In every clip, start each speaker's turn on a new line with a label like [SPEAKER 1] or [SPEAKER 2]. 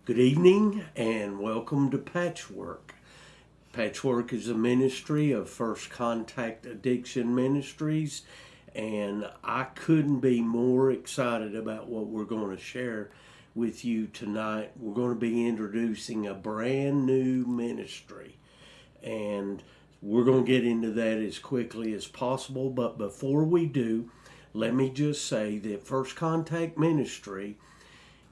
[SPEAKER 1] Good evening and welcome to Patchwork. Patchwork is a ministry of First Contact Addiction Ministries, and I couldn't be more excited about what we're going to share with you tonight. We're going to be introducing a brand new ministry, and we're going to get into that as quickly as possible. But before we do, let me just say that First Contact Ministry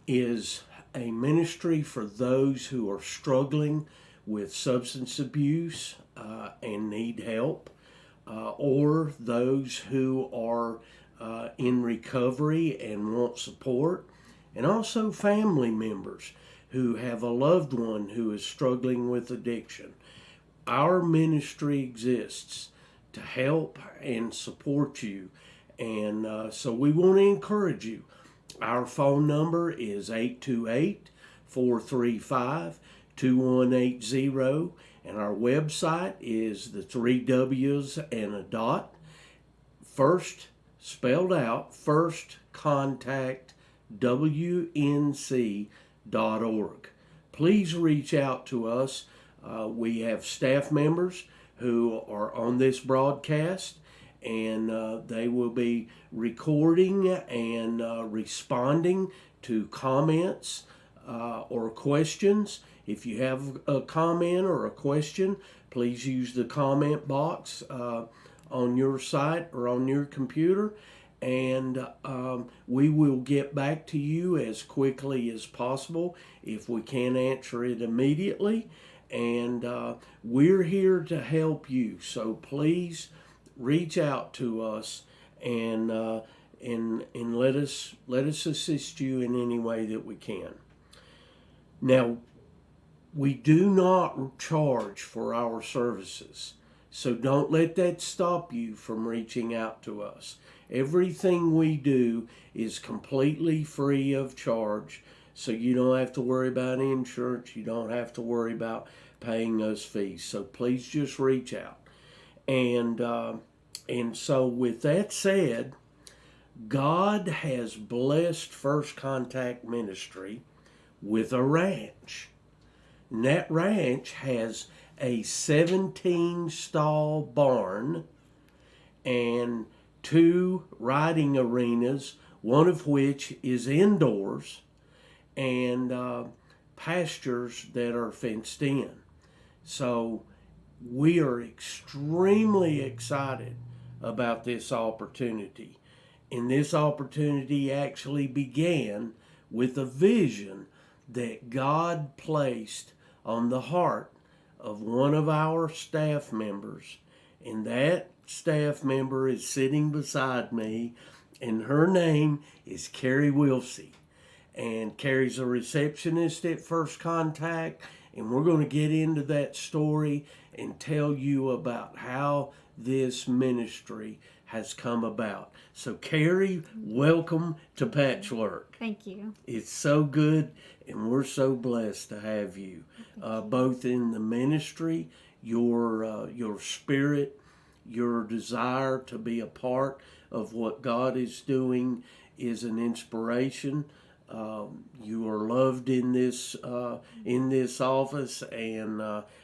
[SPEAKER 1] is a ministry for those who are struggling with substance abuse and need help, or those who are in recovery and want support, and also family members who have a loved one who is struggling with addiction. Our ministry exists to help and support you, and so we want to encourage you. Our phone number is 828-435-2180, and our website is the 3 W's and a dot. First, spelled out, firstcontactwnc.org. Please reach out to us. We have staff members who are on this broadcast, and they will be recording and responding to comments or questions. If you have a comment or a question, please use the comment box on your site or on your computer, and we will get back to you as quickly as possible if we can't answer it immediately. And we're here to help you, so please reach out to us and let us assist you in any way that we can. Now, we do not charge for our services, so don't let that stop you from reaching out to us. Everything we do is completely free of charge, so you don't have to worry about insurance. You don't have to worry about paying us fees. So please just reach out. And so with that said, God has blessed First Contact Ministry with a ranch. And that ranch has a 17-stall barn and 2 riding arenas, one of which is indoors, and pastures that are fenced in. So we are extremely excited about this opportunity. And this opportunity actually began with a vision that God placed on the heart of one of our staff members. And that staff member is sitting beside me, and her name is Carrie Wilsey. And Carrie's a receptionist at First Contact, and we're going to get into that story and tell you about how this ministry has come about. So Carrie, welcome to Patchwork.
[SPEAKER 2] Thank you.
[SPEAKER 1] It's so good, and we're so blessed to have you, both in the ministry, your spirit, your desire to be a part of what God is doing is an inspiration. You are loved in this office, and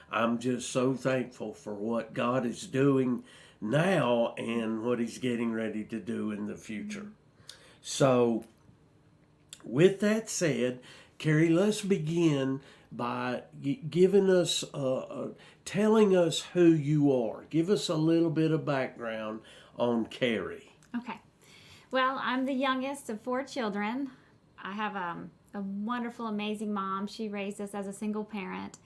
[SPEAKER 1] I'm just so thankful for what God is doing now and what He's getting ready to do in the future. So, with that said, Carrie, let's begin by giving us, telling us who you are. Give us a little bit of background on Carrie.
[SPEAKER 2] Okay. Well, I'm the youngest of 4 children. I have a wonderful, amazing mom. She raised us as a single parent,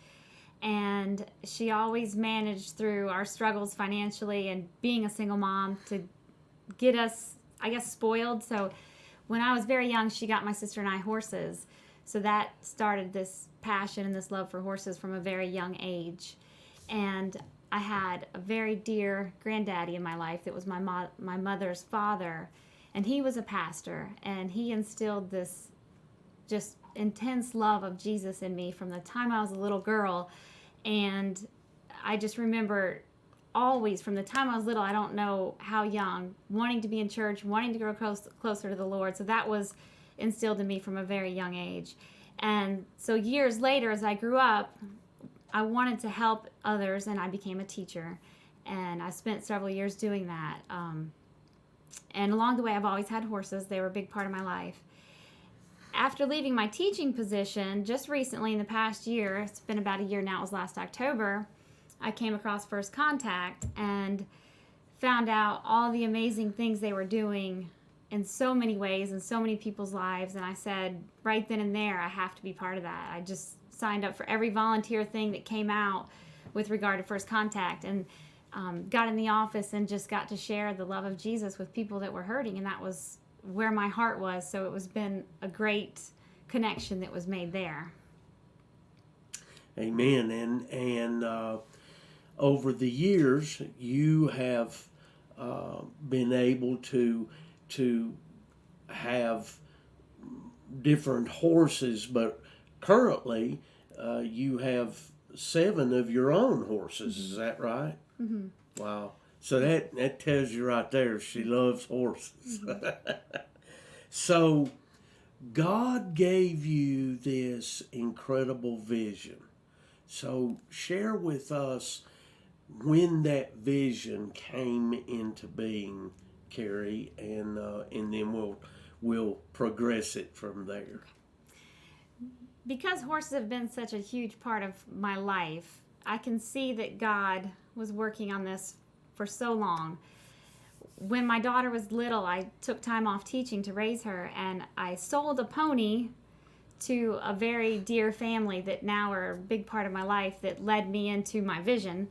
[SPEAKER 2] and she always managed through our struggles financially and being a single mom to get us, I guess, spoiled. So when I was very young, she got my sister and I horses. So that started this passion and this love for horses from a very young age. And I had a very dear granddaddy in my life that was my mother's father, and he was a pastor, and he instilled this just intense love of Jesus in me from the time I was a little girl. And I just remember always, from the time I was little, I don't know how young, wanting to be in church, wanting to grow closer to the Lord. So that was instilled in me from a very young age. And so years later, as I grew up, I wanted to help others, and I became a teacher. And I spent several years doing that. And along the way, I've always had horses. They were a big part of my life. After leaving my teaching position, just recently in the past year, it's been about a year now, it was last October, I came across First Contact and found out all the amazing things they were doing in so many ways in so many people's lives. And I said, right then and there, I have to be part of that. I just signed up for every volunteer thing that came out with regard to First Contact, and got in the office and just got to share the love of Jesus with people that were hurting. And that was where my heart was. So it was been a great connection that was made there.
[SPEAKER 1] Amen. And over the years, you have been able to have different horses, but currently you have 7 of your own horses. Is that right?
[SPEAKER 2] Mm-hmm.
[SPEAKER 1] Wow. So that tells you right there she loves horses. Mm-hmm. So God gave you this incredible vision. So share with us when that vision came into being, Carrie, and then we'll progress it from there.
[SPEAKER 2] Because horses have been such a huge part of my life, I can see that God was working on this for so long. When my daughter was little, I took time off teaching to raise her, and I sold a pony to a very dear family that now are a big part of my life that led me into my vision.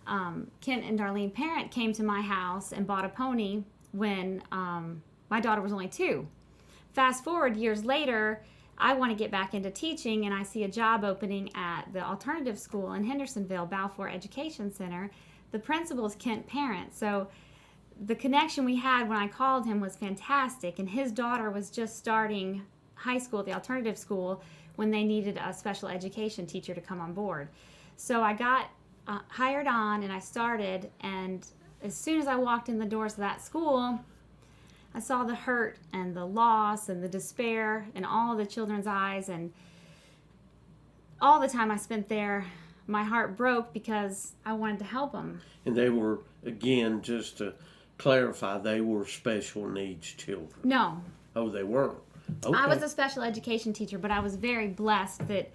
[SPEAKER 2] Kent and Darlene Parent came to my house and bought a pony when my daughter was only 2. Fast forward years later, I want to get back into teaching, and I see a job opening at the alternative school in Hendersonville, Balfour Education Center. The principal is Kent Parent. So the connection we had when I called him was fantastic, and his daughter was just starting high school at the alternative school when they needed a special education teacher to come on board. So I got hired on, and I started, and as soon as I walked in the doors of that school, I saw the hurt and the loss and the despair in all the children's eyes, and all the time I spent there, my heart broke because I wanted to help them.
[SPEAKER 1] And they were, again, just to clarify, they were special needs children.
[SPEAKER 2] No.
[SPEAKER 1] Oh, they weren't. Okay.
[SPEAKER 2] I was a special education teacher, but I was very blessed that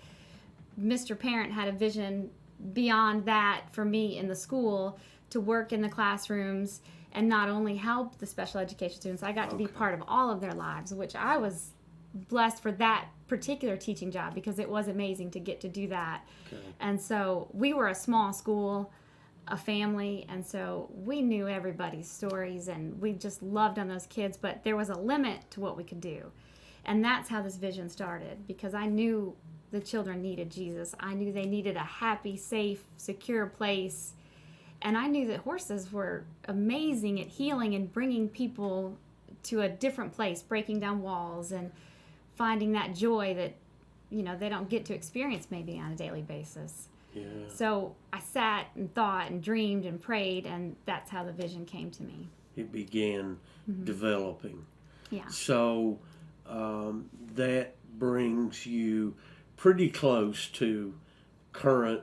[SPEAKER 2] Mr. Parent had a vision beyond that for me in the school to work in the classrooms and not only help the special education students, I got to be part of all of their lives, which I was blessed for that particular teaching job because it was amazing to get to do that. Okay. And so we were a small school, a family, and so we knew everybody's stories and we just loved on those kids, but there was a limit to what we could do. And that's how this vision started, because I knew the children needed Jesus. I knew they needed a happy, safe, secure place. And I knew that horses were amazing at healing and bringing people to a different place, breaking down walls and finding that joy that, you know, they don't get to experience maybe on a daily basis. Yeah. So I sat and thought and dreamed and prayed, and that's how the vision came to me.
[SPEAKER 1] It began developing.
[SPEAKER 2] Yeah.
[SPEAKER 1] So that brings you pretty close to current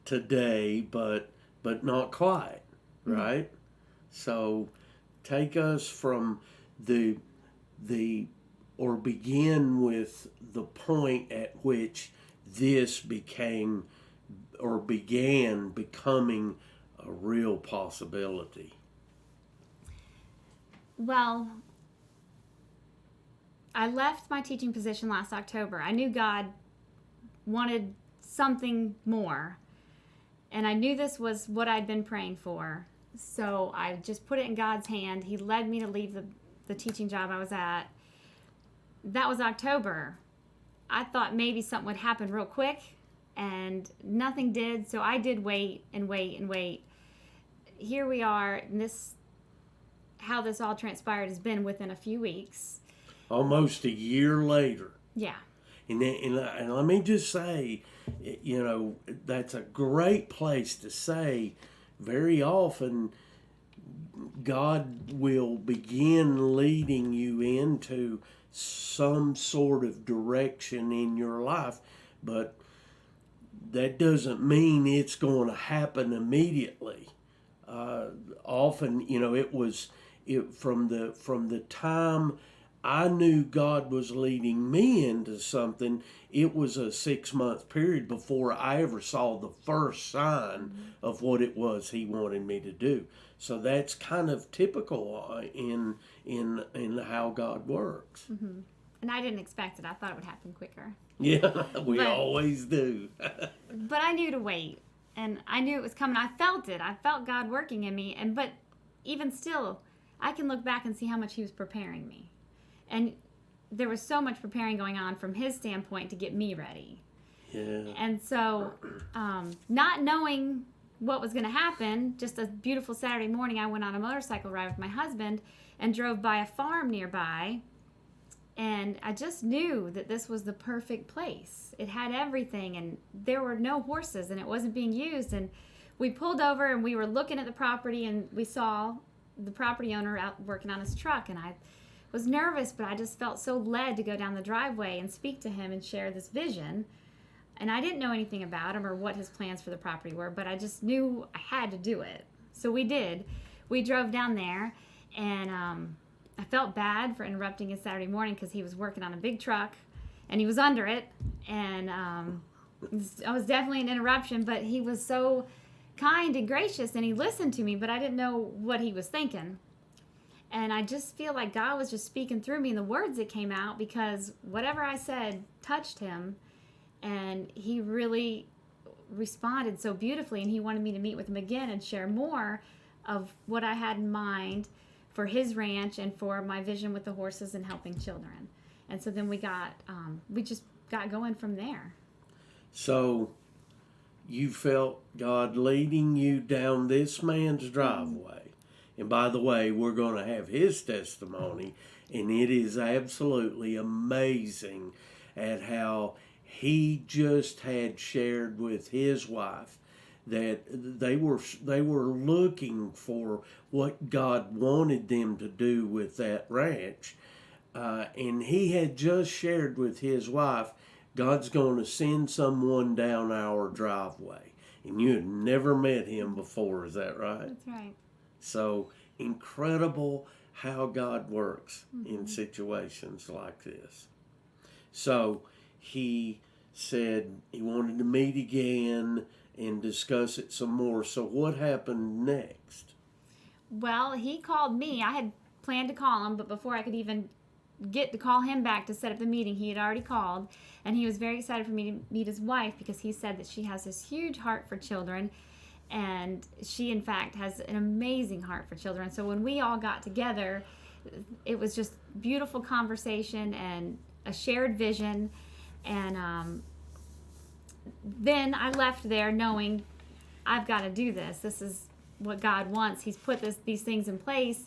[SPEAKER 1] today, but not quite, right? Mm-hmm. So take us from or begin with the point at which this began becoming a real possibility.
[SPEAKER 2] Well, I left my teaching position last October. I knew God wanted something more, and I knew this was what I'd been praying for. So I just put it in God's hand. He led me to leave the teaching job I was at. That was October. I thought maybe something would happen real quick, and nothing did. So I did wait and wait and wait. Here we are, and how this all transpired has been within a few weeks.
[SPEAKER 1] Almost a year later.
[SPEAKER 2] Yeah.
[SPEAKER 1] And let me just say, you know, that's a great place to say very often God will begin leading you into some sort of direction in your life, but that doesn't mean it's going to happen immediately. Often, from the time I knew God was leading me into something, it was a 6-month period before I ever saw the first sign of what it was He wanted me to do. So that's kind of typical in how God works.
[SPEAKER 2] Mm-hmm. And I didn't expect it. I thought it would happen quicker.
[SPEAKER 1] Yeah, we always do.
[SPEAKER 2] But I knew to wait, and I knew it was coming. I felt it. I felt God working in me, but even still, I can look back and see how much He was preparing me. And there was so much preparing going on from His standpoint to get me ready.
[SPEAKER 1] Yeah.
[SPEAKER 2] And so, not knowing what was going to happen, just a beautiful Saturday morning, I went on a motorcycle ride with my husband and drove by a farm nearby. And I just knew that this was the perfect place. It had everything, and there were no horses, and it wasn't being used. And we pulled over, and we were looking at the property, and we saw the property owner out working on his truck. And I was nervous, but I just felt so led to go down the driveway and speak to him and share this vision. And I didn't know anything about him or what his plans for the property were, but I just knew I had to do it. So we did. We drove down there, and I felt bad for interrupting his Saturday morning because he was working on a big truck, and he was under it. And it was definitely an interruption, but he was so kind and gracious, and he listened to me, but I didn't know what he was thinking. And I just feel like God was just speaking through me in the words that came out, because whatever I said touched him, and he really responded so beautifully, and he wanted me to meet with him again and share more of what I had in mind for his ranch and for my vision with the horses and helping children. And so then we just got going from there.
[SPEAKER 1] So you felt God leading you down this man's driveway. And by the way, we're going to have his testimony, and it is absolutely amazing at how he just had shared with his wife that they were looking for what God wanted them to do with that ranch. And he had just shared with his wife, God's going to send someone down our driveway. And you had never met him before, is that right?
[SPEAKER 2] That's right.
[SPEAKER 1] So incredible how God works in situations like this. So he said he wanted to meet again and discuss it some more. So what happened next?
[SPEAKER 2] Well, he called me. I had planned to call him, but before I could even get to call him back to set up the meeting, he had already called. And he was very excited for me to meet his wife, because he said that she has this huge heart for children. And she, in fact, has an amazing heart for children. So when we all got together, it was just beautiful conversation and a shared vision. And then I left there knowing I've got to do this. This is what God wants. He's put these things in place.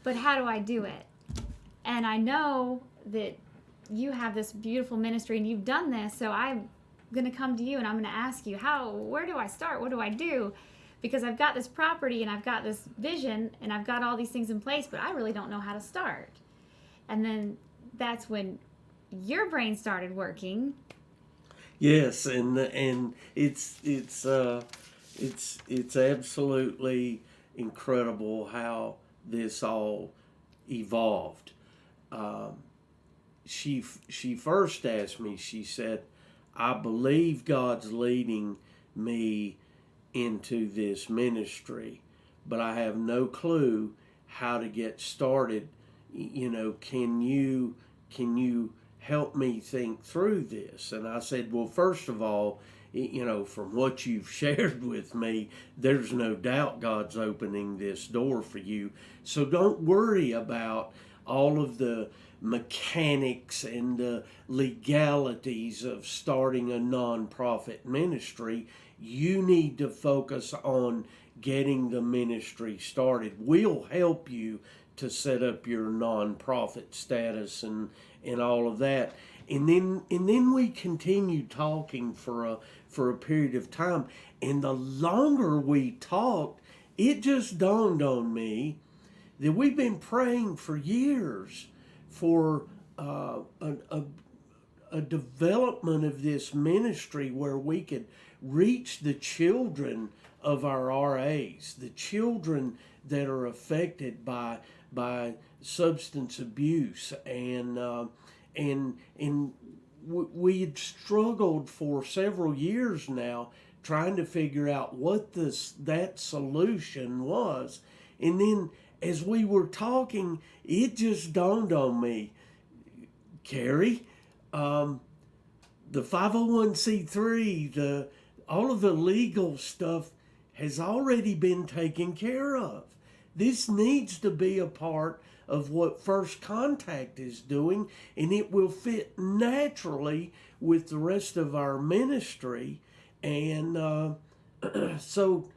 [SPEAKER 2] But how do I do it? And I know that you have this beautiful ministry and you've done this, so I'm going to come to you and I'm going to ask you, where do I start? What do I do? Because I've got this property and I've got this vision and I've got all these things in place, but I really don't know how to start. And then that's when your brain started working.
[SPEAKER 1] Yes, and it's absolutely incredible how this all evolved. She first asked me, she said, I believe God's leading me into this ministry, but I have no clue how to get started. Can you help me think through this? And I said, well, first of all, from what you've shared with me, there's no doubt God's opening this door for you. So don't worry about all of the mechanics and the legalities of starting a nonprofit ministry. You need to focus on getting the ministry started. We'll help you to set up your nonprofit status and all of that. And then we continued talking for a period of time. And the longer we talked, it just dawned on me that we've been praying for years for a development of this ministry where we could reach the children of our RAs, the children that are affected by substance abuse, and we had struggled for several years now trying to figure out what that solution was. And then as we were talking, it just dawned on me, Carrie, the 501c3, all of the legal stuff has already been taken care of. This needs to be a part of what First Contact is doing, and it will fit naturally with the rest of our ministry. And so,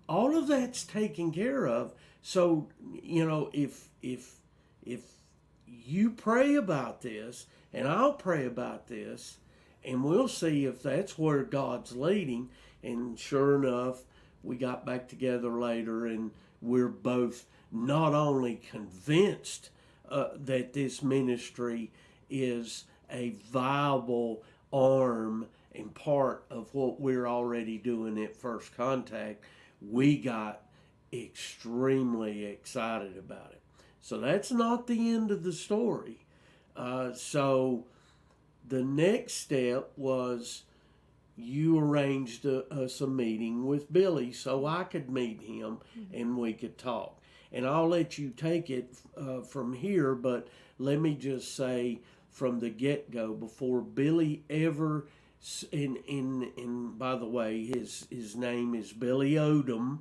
[SPEAKER 1] all of that's taken care of. So, if you pray about this, and I'll pray about this, and we'll see if that's where God's leading. And sure enough, we got back together later, and we're both not only convinced that this ministry is a viable arm and part of what we're already doing at First Contact, we got extremely excited about it. So that's not the end of the story. So the next step was you arranged us a meeting with Billy so I could meet him and we could talk. And I'll let you take it from here, but let me just say from the get-go, before Billy ever, and by the way, his name is Billy Odom,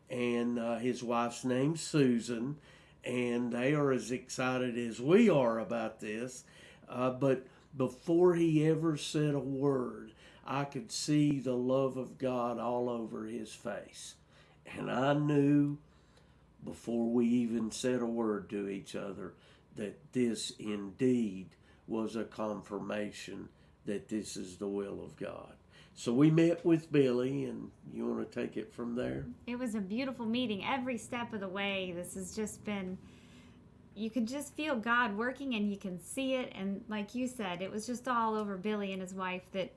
[SPEAKER 1] and his wife's name's Susan, and they are as excited as we are about this. But before he ever said a word, I could see the love of God all over his face. And I knew before we even said a word to each other that this indeed was a confirmation that this is the will of God. So we met with Billy, and you want to take it from there?
[SPEAKER 2] It was a beautiful meeting every step of the way. This has just been, you can just feel God working, and you can see it. And like you said, it was just all over Billy and his wife, that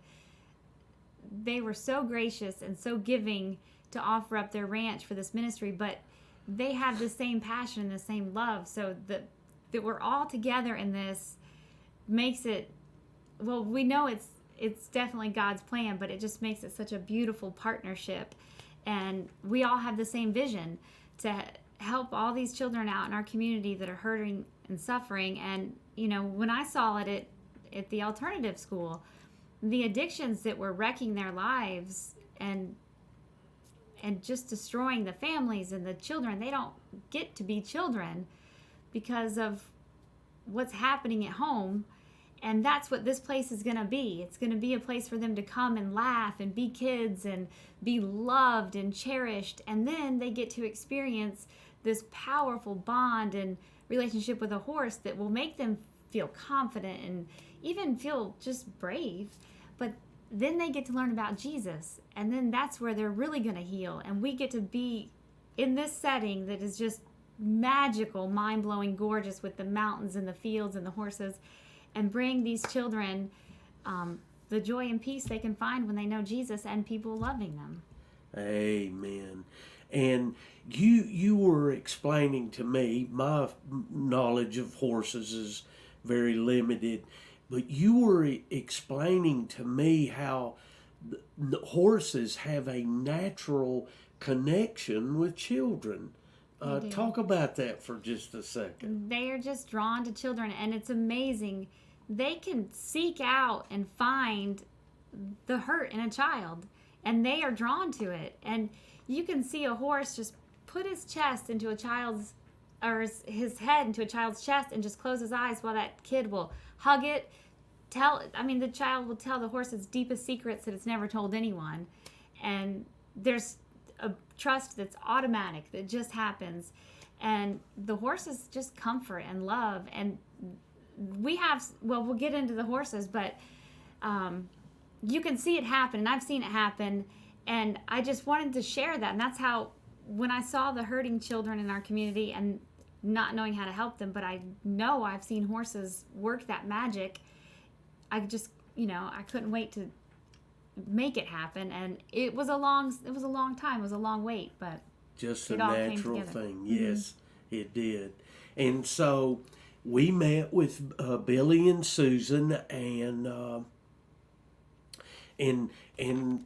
[SPEAKER 2] they were so gracious and so giving to offer up their ranch for this ministry, but they have the same passion and the same love. So that we're all together in this makes it, well, we know it's definitely God's plan, but it just makes it such a beautiful partnership. And we all have the same vision to help all these children out in our community that are hurting and suffering. And, when I saw it at the alternative school, the addictions that were wrecking their lives and just destroying the families and the children, they don't get to be children because of what's happening at home. And that's what this place is going to be. It's going to be a place for them to come and laugh and be kids and be loved and cherished. And then they get to experience this powerful bond and relationship with a horse that will make them feel confident and even feel just brave. But then they get to learn about Jesus. And then that's where they're really going to heal. And we get to be in this setting that is just magical, mind-blowing, gorgeous, with the mountains and the fields and the horses, and bring these children the joy and peace they can find when they know Jesus and people loving them.
[SPEAKER 1] Amen. And you were explaining to me, my knowledge of horses is very limited, but you were explaining to me how the horses have a natural connection with children. Talk about that for just a second.
[SPEAKER 2] They are just drawn to children, and it's amazing. They can seek out and find the hurt in a child, and they are drawn to it. And you can see a horse just put his chest into a child's, or his head into a child's chest, and just close his eyes while that kid will hug it. The child will tell the horse its deepest secrets that it's never told anyone. And there's a trust that's automatic, that just happens. And the horses just comfort and love. And we'll get into the horses, but you can see it happen, and I've seen it happen. And I just wanted to share that. And that's how when I saw the hurting children in our community and not knowing how to help them, but I know I've seen horses work that magic, I just, I couldn't wait to make it happen. And it was a long time. It was a long wait, but
[SPEAKER 1] just a
[SPEAKER 2] it all came
[SPEAKER 1] natural
[SPEAKER 2] together.
[SPEAKER 1] thing. Yes, it did. And so we met with Billy and Susan, and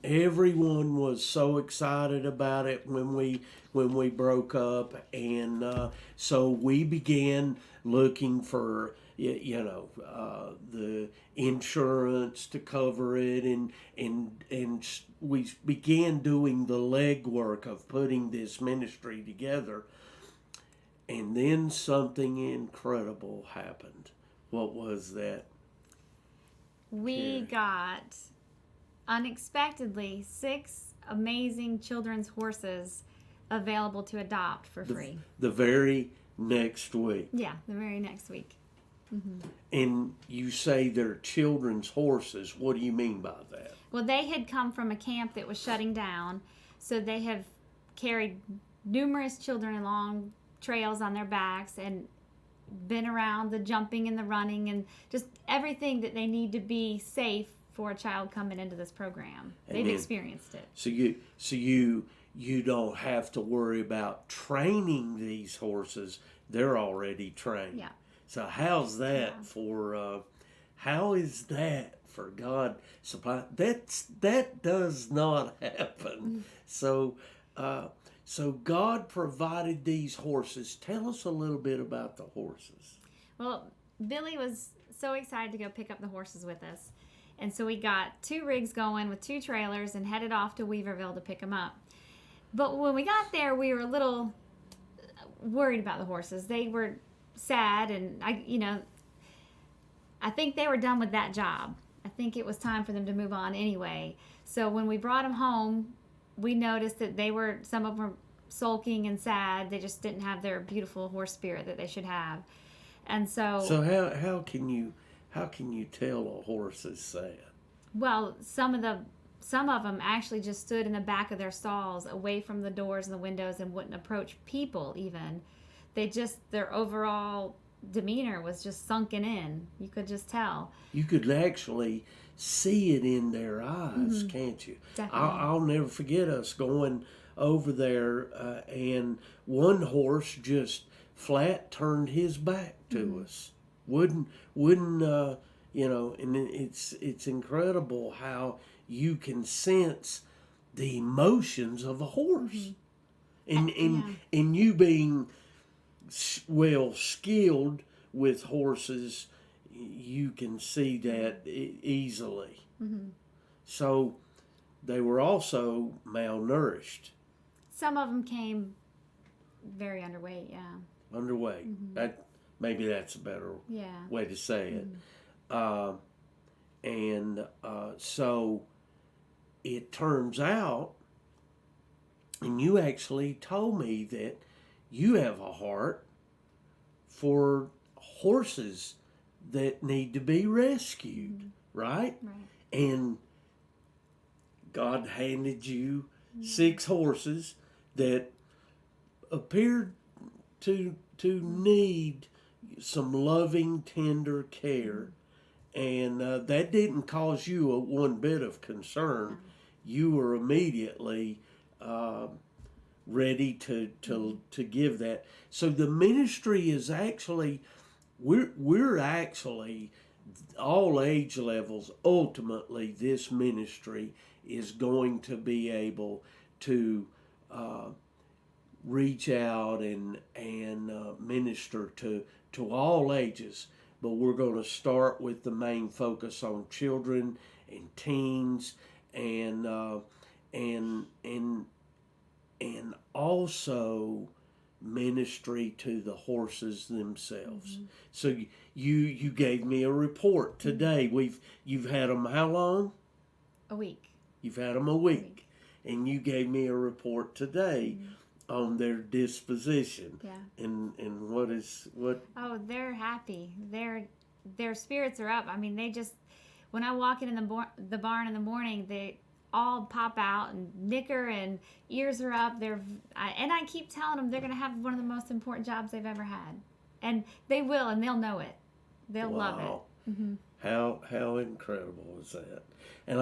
[SPEAKER 1] everyone was so excited about it when we broke up, and so we began looking for the insurance to cover it, and we began doing the legwork of putting this ministry together. And then something incredible happened. What was that?
[SPEAKER 2] We got, unexpectedly, 6 amazing children's horses available to adopt for free.
[SPEAKER 1] The very next week.
[SPEAKER 2] Yeah, the very next week.
[SPEAKER 1] And you say they're children's horses. What do you mean by that?
[SPEAKER 2] Well, they had come from a camp that was shutting down, so they have carried numerous children along trails on their backs and been around the jumping and the running and just everything that they need to be safe for a child coming into this program. They've experienced it. So
[SPEAKER 1] you don't have to worry about training these horses. They're already trained.
[SPEAKER 2] Yeah.
[SPEAKER 1] So how's that how is that for God supply? That does not happen. So God provided these horses. Tell us a little bit about the horses.
[SPEAKER 2] Well, Billy was so excited to go pick up the horses with us. And so we got 2 rigs going with 2 trailers and headed off to Weaverville to pick them up. But when we got there, we were a little worried about the horses. They were sad, and I think they were done with that job. I think it was time for them to move on anyway. So when we brought them home, we noticed that some of them were sulking and sad. They just didn't have their beautiful horse spirit that they should have. And so
[SPEAKER 1] how can you tell a horse is sad? Well,
[SPEAKER 2] some of them actually just stood in the back of their stalls, away from the doors and the windows, and wouldn't approach people even. Their overall demeanor was just sunken in. You could just tell. You
[SPEAKER 1] could actually see it in their eyes, can't you?
[SPEAKER 2] Definitely.
[SPEAKER 1] I'll never forget us going over there, and one horse just flat turned his back to us. Wouldn't and it's incredible how you can sense the emotions of a horse, and you being well skilled with horses, you can see that easily. So they were also malnourished.
[SPEAKER 2] Some of them came very underweight. Yeah.
[SPEAKER 1] Underweight. Maybe that's a better way to say it. So it turns out, and you actually told me that you have a heart for horses that need to be rescued, right?
[SPEAKER 2] Right.
[SPEAKER 1] And God handed you 6 horses that appeared to need some loving, tender care, and that didn't cause you one bit of concern. You were immediately ready to give that. So the ministry is actually, we're actually all age levels. Ultimately, this ministry is going to be able to reach out and minister to all ages. But we're going to start with the main focus on children and teens, and also ministry to the horses themselves. So you gave me a report today. You've had them how long?
[SPEAKER 2] A week.
[SPEAKER 1] You've had them a week. And you gave me a report today on their disposition.
[SPEAKER 2] Yeah.
[SPEAKER 1] And what?
[SPEAKER 2] Oh, they're happy. Their spirits are up. I mean, they just, when I walk in the barn in the morning, all pop out and nicker and ears are up. And I keep telling them they're going to have one of the most important jobs they've ever had. And they will, and they'll know it. They'll love it. Mm-hmm.
[SPEAKER 1] How incredible is that? And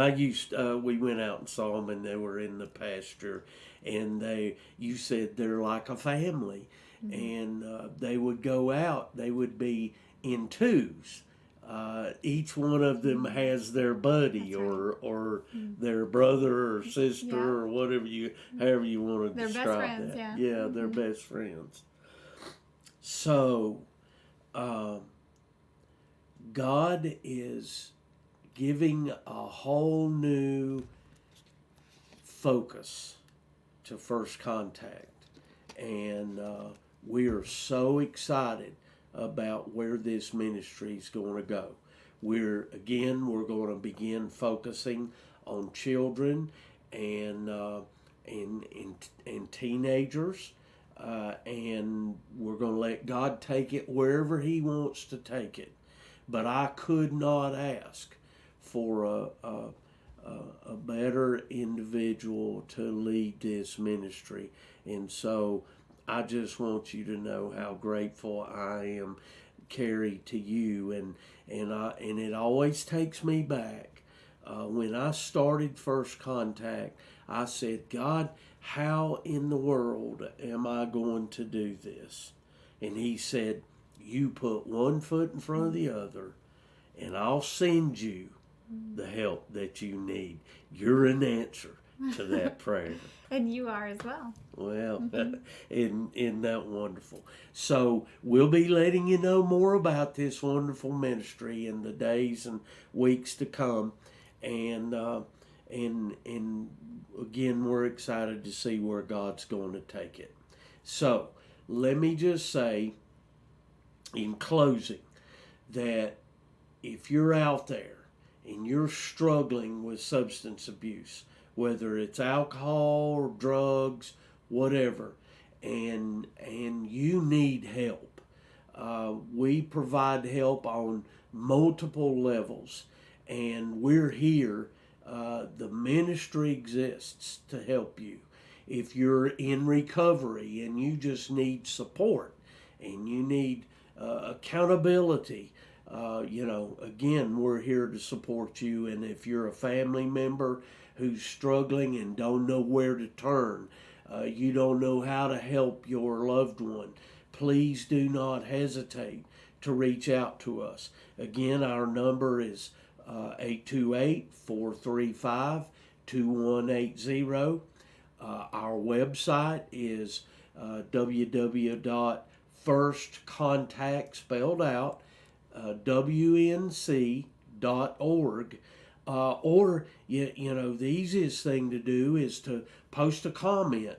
[SPEAKER 1] we went out and saw them, and they were in the pasture, and you said they're like a family, and they would go out. They would be in twos. Each one of them has their buddy or their brother or sister or whatever however you want to
[SPEAKER 2] They're
[SPEAKER 1] describe
[SPEAKER 2] best friends,
[SPEAKER 1] that.
[SPEAKER 2] yeah.
[SPEAKER 1] They're best friends. So, God is giving a whole new focus to First Contact, and we are so excited about where this ministry is going to go. We're going to begin focusing on children and teenagers, and we're going to let God take it wherever He wants to take it. But I could not ask for a better individual to lead this ministry, and so I just want you to know how grateful I am, Carrie, to you, and it always takes me back. When I started First Contact, I said, God, how in the world am I going to do this? And He said, you put one foot in front of the other, and I'll send you the help that you need. You're an answer to that prayer.
[SPEAKER 2] And you are as well.
[SPEAKER 1] Well, isn't that wonderful? So we'll be letting you know more about this wonderful ministry in the days and weeks to come, and again, we're excited to see where God's going to take it. So let me just say, in closing, that if you're out there and you're struggling with substance abuse, whether it's alcohol or drugs, whatever, and you need help, we provide help on multiple levels, and we're here. The ministry exists to help you. If you're in recovery and you just need support and you need accountability, again, we're here to support you. And if you're a family member who's struggling and don't know where to turn, you don't know how to help your loved one, please do not hesitate to reach out to us. Again, our number is 828-435-2180. Our website is www.firstcontact, spelled out, WNC.org. Or the easiest thing to do is to post a comment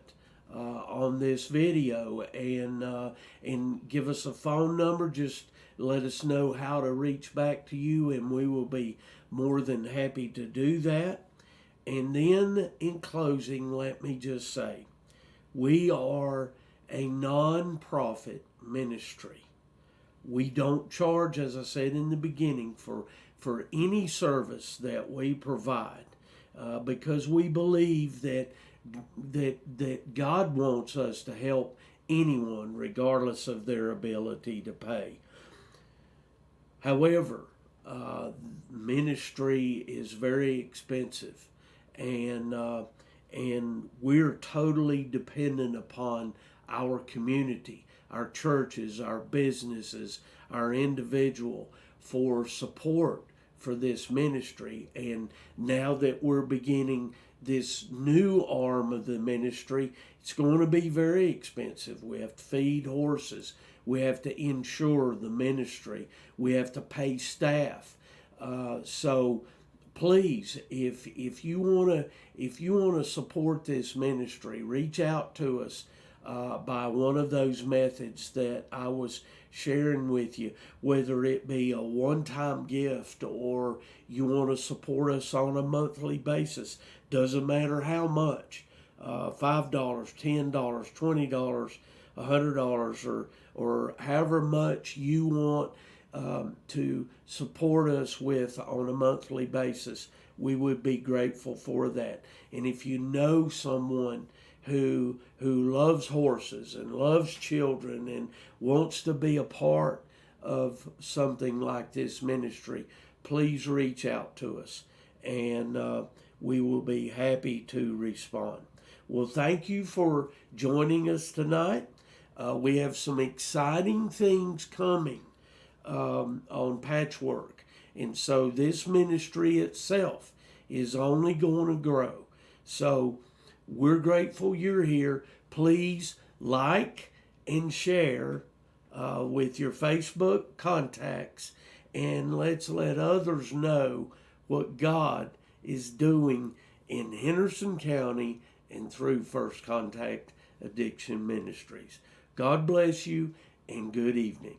[SPEAKER 1] on this video and give us a phone number. Just let us know how to reach back to you, and we will be more than happy to do that. And then in closing, let me just say, we are a non-profit ministry. We don't charge, as I said in the beginning, for any service that we provide, because we believe that God wants us to help anyone regardless of their ability to pay. However, ministry is very expensive, and we're totally dependent upon our community, our churches, our businesses, our individual for support for this ministry. And now that we're beginning this new arm of the ministry, it's going to be very expensive. We have to feed horses. We have to insure the ministry. We have to pay staff. So please, if you want to support this ministry, reach out to us by one of those methods that I was sharing with you, whether it be a one-time gift or you want to support us on a monthly basis. Doesn't matter how much, $5, $10, $20, $100, or however much you want to support us with on a monthly basis. we would be grateful for that. And if you know someone who loves horses and loves children and wants to be a part of something like this ministry, please reach out to us, and we will be happy to respond. Well, thank you for joining us tonight. We have some exciting things coming on Patchwork, and so this ministry itself is only going to grow. So we're grateful you're here. Please like and share with your Facebook contacts, and let's let others know what God is doing in Henderson County and through First Contact Addiction Ministries. God bless you, and good evening.